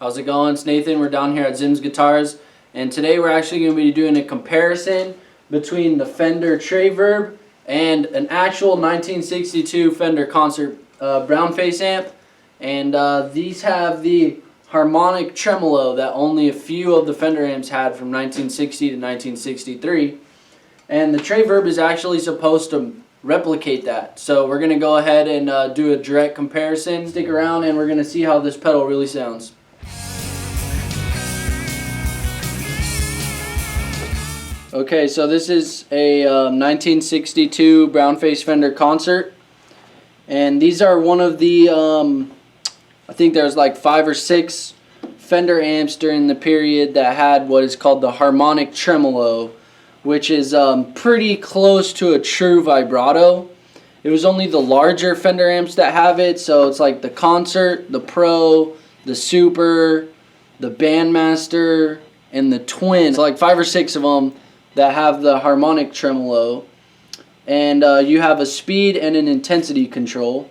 How's it going? It's Nathan. We're down here at ZIMM'S Guitars, and today we're actually going to be doing a comparison between the Fender Tre-Verb and an actual 1962 Fender Concert brown face amp. And these have the harmonic tremolo that only a few of the Fender amps had from 1960 to 1963. And the Tre-Verb is actually supposed to replicate that. So we're going to go ahead and do a direct comparison. Stick around and we're going to see how this pedal really sounds. Okay, so this is a 1962 brown face Fender Concert, and these are one of the I think there's like 5 or 6 Fender amps during the period that had what is called the harmonic tremolo, which is pretty close to a true vibrato. It was only the larger Fender amps that have it, so it's like the Concert, the Pro, the Super, the Bandmaster, and the Twin. It's like 5 or 6 of them that have the harmonic tremolo, and you have a speed and an intensity control.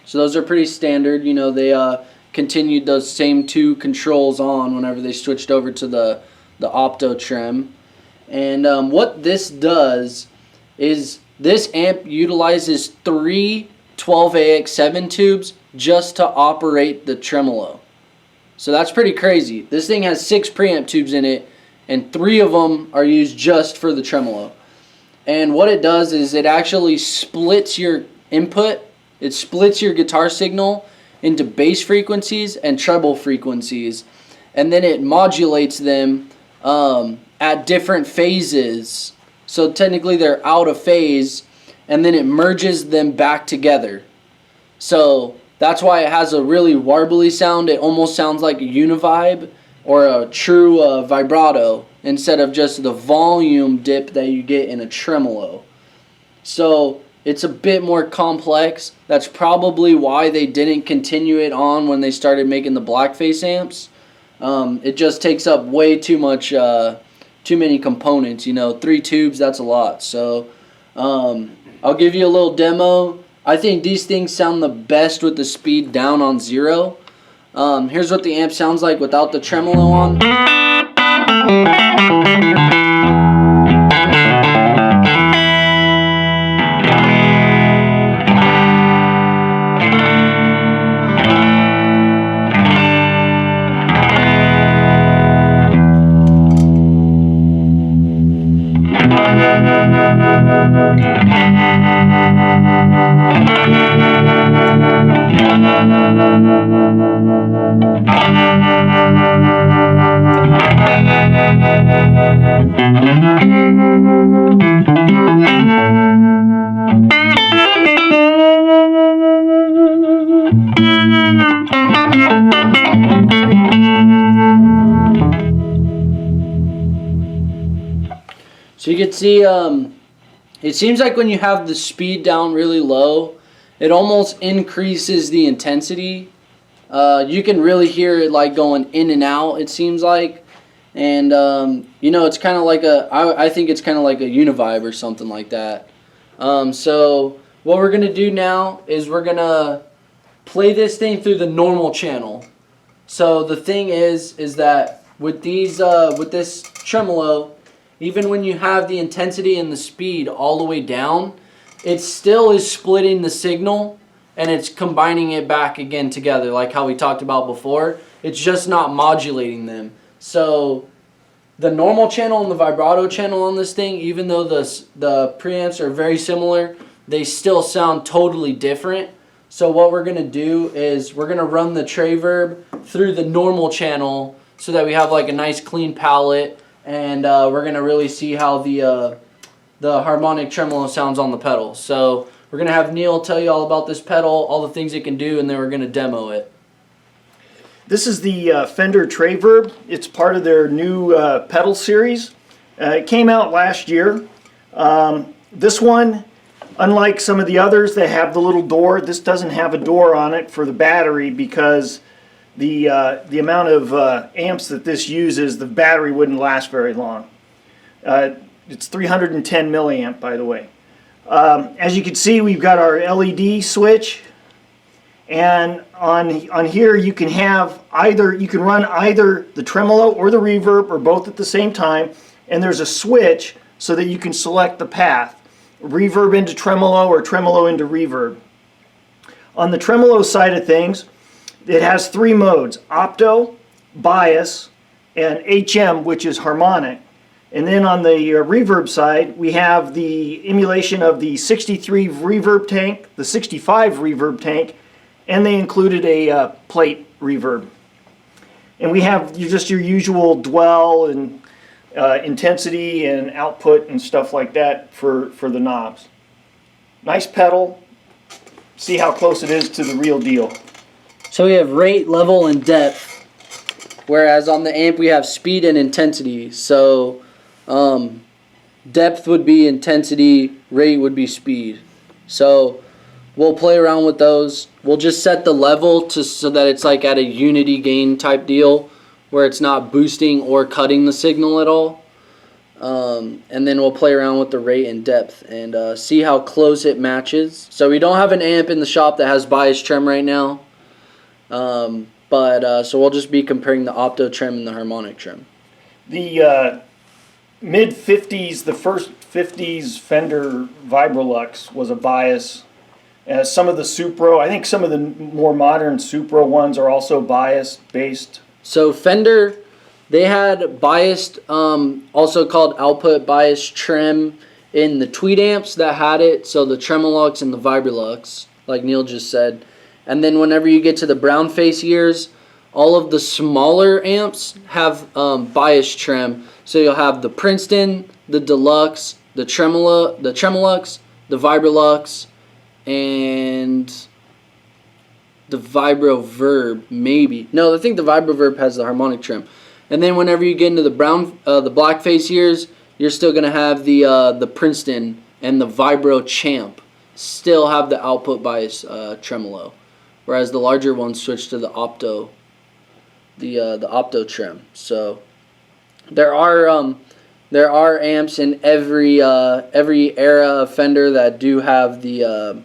So those are pretty standard. You know, they continued those same 2 controls on whenever they switched over to the opto trem. And what this does is this amp utilizes 3 12AX7 tubes just to operate the tremolo. So that's pretty crazy. This thing has 6 preamp tubes in it, and 3 of them are used just for the tremolo. And what it does is it actually splits your input. It splits your guitar signal into bass frequencies and treble frequencies, and then it modulates them at different phases. So technically they're out of phase, and then it merges them back together. So that's why it has a really warbly sound. It almost sounds like a univibe or a true vibrato instead of just the volume dip that you get in a tremolo. So it's a bit more complex. That's probably why they didn't continue it on when they started making the blackface amps. It just takes up way too much, too many components. You know, 3 tubes, that's a lot. So I'll give you a little demo. I think these things sound the best with the speed down on 0. Here's what the amp sounds like without the tremolo on. So you can see, it seems like when you have the speed down really low, it almost increases the intensity. You can really hear it like going in and out, it seems like. And, you know, it's kind of like I think it's kind of like a univibe or something like that. So what we're going to do now is we're going to play this thing through the normal channel. So the thing is that with these, with this tremolo, even when you have the intensity and the speed all the way down, it still is splitting the signal and it's combining it back again together like how we talked about before. It's just not modulating them. So the normal channel and the vibrato channel on this thing, even though the preamps are very similar, they still sound totally different. So what we're going to do is we're going to run the Tre-Verb through the normal channel so that we have like a nice clean palette. And we're going to really see how the harmonic tremolo sounds on the pedal. So we're going to have Neil tell you all about this pedal, all the things it can do, and then we're going to demo it. This is the Fender Tre-Verb. It's part of their new pedal series. It came out last year. This one, unlike some of the others that have the little door, this doesn't have a door on it for the battery because the amount of amps that this uses, the battery wouldn't last very long. It's 310 milliamp, by the way. As you can see, we've got our LED switch, And on here you can have you can run either the tremolo or the reverb or both at the same time, and there's a switch so that you can select the path, reverb into tremolo or tremolo into reverb. On the tremolo side of things, it has 3 modes: opto, bias, and HM, which is harmonic. And then on the reverb side, we have the emulation of the 63 reverb tank, the 65 reverb tank, and they included a plate reverb. And we have just your usual dwell and intensity and output and stuff like that for the knobs. Nice pedal. See how close it is to the real deal. So we have rate, level, and depth, whereas on the amp we have speed and intensity. So depth would be intensity, rate would be speed. So we'll play around with those. We'll just set the level so that it's like at a unity gain type deal, where it's not boosting or cutting the signal at all. And then we'll play around with the rate and depth and see how close it matches. So we don't have an amp in the shop that has bias trem right now. So we'll just be comparing the opto trem and the harmonic trem. The mid-50s, the first 50s Fender Vibrolux was a bias. Some of the Supro, I think some of the more modern Supro ones are also bias based. So Fender, they had biased, also called output bias trem in the Tweed amps that had it. So the Tremolux and the Vibrolux, like Neil just said. And then whenever you get to the brown face years, all of the smaller amps have bias trem. So you'll have the Princeton, the Deluxe, the Tremolux, the Vibrolux, and the Vibro-Verb, maybe. No, I think the Vibro-Verb has the harmonic trem. And then whenever you get into the black face years, you're still gonna have the Princeton and the Vibro Champ still have the output bias tremolo, whereas the larger ones switch to the opto, the opto trem. So there are amps in every era of Fender that do have the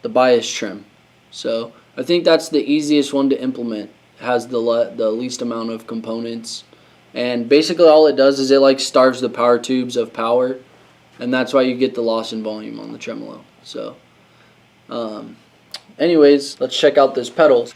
bias trem. So I think that's the easiest one to implement. It has the least amount of components, and basically all it does is it like starves the power tubes of power, and that's why you get the loss in volume on the tremolo. So anyways, let's check out this pedals.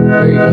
There you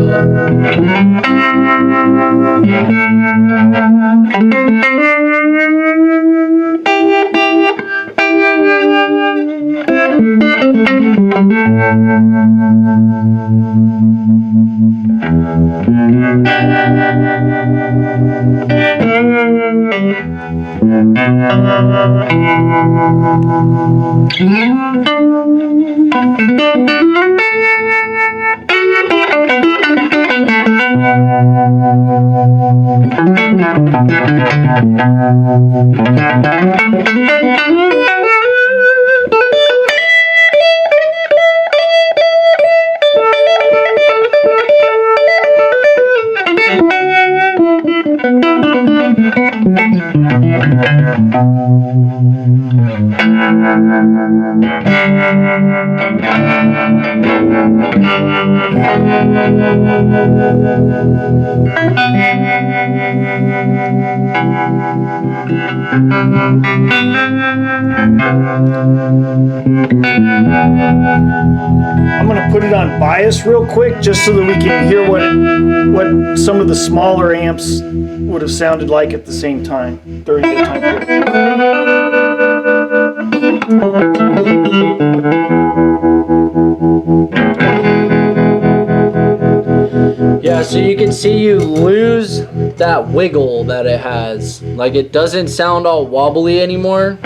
I'm going to put it on bias real quick just so that we can hear what some of the smaller amps would have sounded like at the same time during the time period. Yeah, so you can see you lose that wiggle that it has. Like, it doesn't sound all wobbly anymore.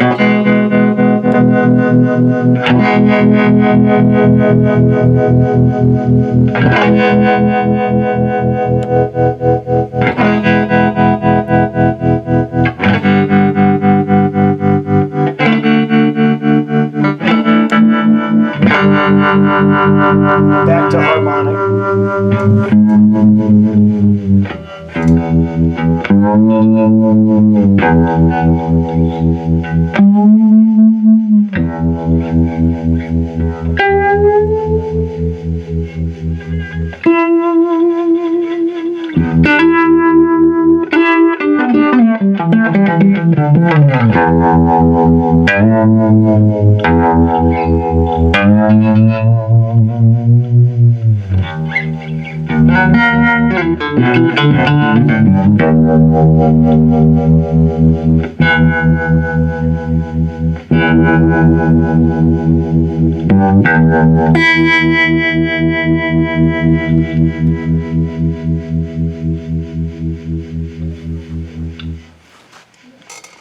Back to harmonic.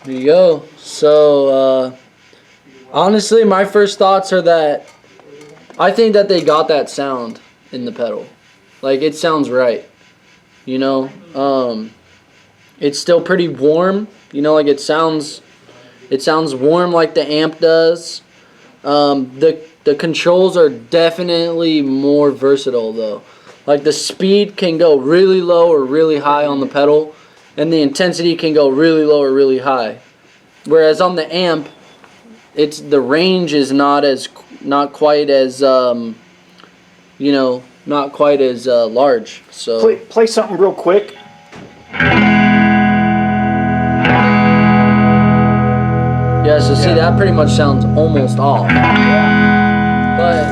There you go. So, honestly, my first thoughts are that I think that they got that sound in the pedal. Like, it sounds right. You know, it's still pretty warm. You know, like it sounds warm like the amp does. The controls are definitely more versatile though. Like the speed can go really low or really high on the pedal, and the intensity can go really low or really high. Whereas on the amp, the range is not quite as you know, not quite as large. So play something real quick. Yeah, so see, that pretty much sounds almost off. But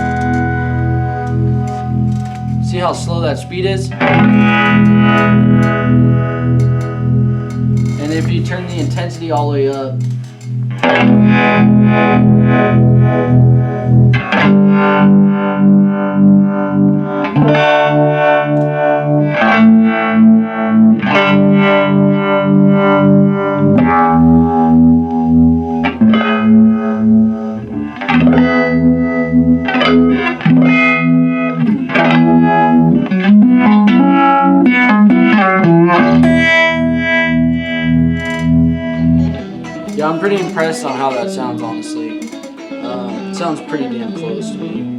see how slow that speed is? And if you turn the intensity all the way up, yeah, I'm pretty impressed on how that sounds, honestly. It sounds pretty damn close to me.